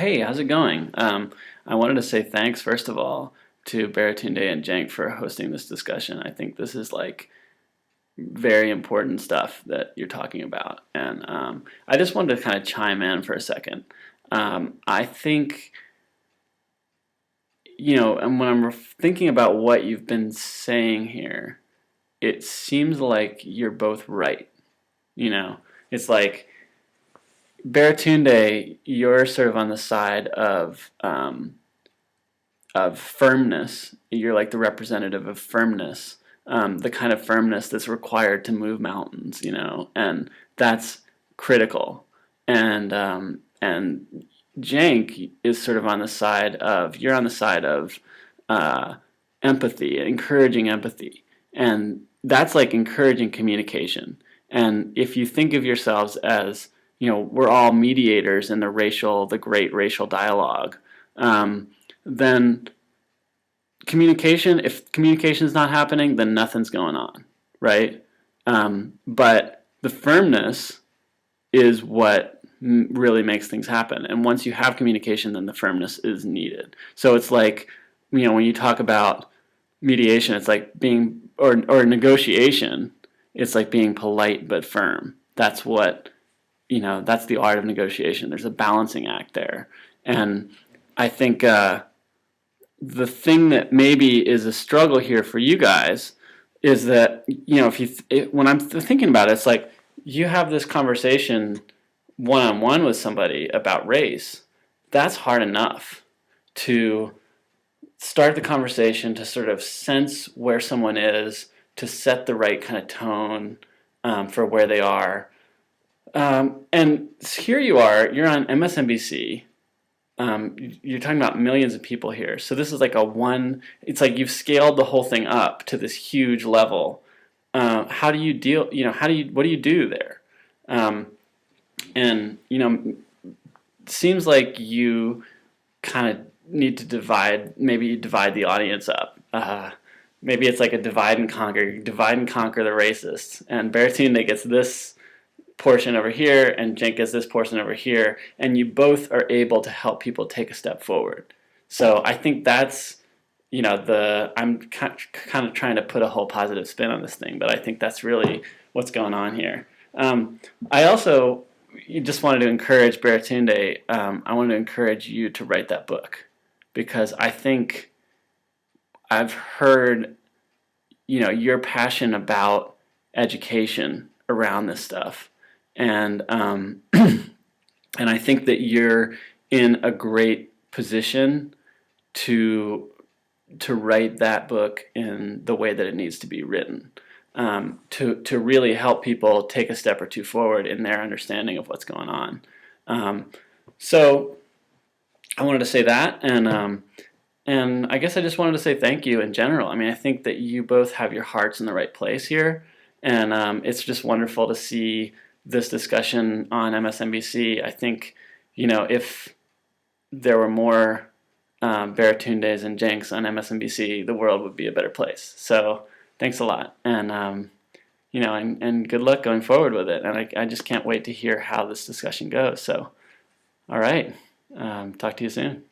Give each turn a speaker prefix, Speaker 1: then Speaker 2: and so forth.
Speaker 1: Hey, how's it going? I wanted to say thanks, first of all, to Baratunde and Cenk for hosting this discussion. I think this is like very important stuff that you're talking about. And I just wanted to kind of chime in for a second. I think, and when I'm thinking about what you've been saying here, it seems like you're both right. You know, it's like Baratunde, you're sort of on the side of firmness. You're like the representative of firmness, the kind of firmness that's required to move mountains, and that's critical. And Cenk is sort of on the side of you're on the side of empathy, encouraging empathy, and that's like encouraging communication. And if you think of yourselves as we're all mediators in the great racial dialogue. Then if communication is not happening, then nothing's going on, right? But the firmness is what really makes things happen. And once you have communication, then the firmness is needed. So it's like, when you talk about mediation, it's like or negotiation, it's like being polite but firm. That's that's the art of negotiation. There's a balancing act there. And I think the thing that maybe is a struggle here for you guys is that, when I'm thinking about it, it's like you have this conversation one-on-one with somebody about race. That's hard enough to start the conversation, to sort of sense where someone is, to set the right kind of tone for where they are. And here you are, you're on MSNBC. You're talking about millions of people here. So this is like it's like you've scaled the whole thing up to this huge level. How do you deal, what do you do there? And, it seems like you kind of need to maybe divide the audience up. Maybe it's like a divide and conquer the racists. And Baratunde gets this portion over here and Cenk gets this portion over here, and you both are able to help people take a step forward. So I think that's, I'm kind of trying to put a whole positive spin on this thing, but I think that's really what's going on here. I also just wanted to encourage Baratunde, I wanted to encourage you to write that book, because I think I've heard, your passion about education around this stuff. And and I think that you're in a great position to write that book in the way that it needs to be written, to really help people take a step or two forward in their understanding of what's going on. So I wanted to say that, and I guess I just wanted to say thank you in general. I mean, I think that you both have your hearts in the right place here, and it's just wonderful to see this discussion on MSNBC. I think, if there were more Baratundes and Cenks on MSNBC, the world would be a better place. So thanks a lot, and and good luck going forward with it. And I just can't wait to hear how this discussion goes. So, all right, talk to you soon.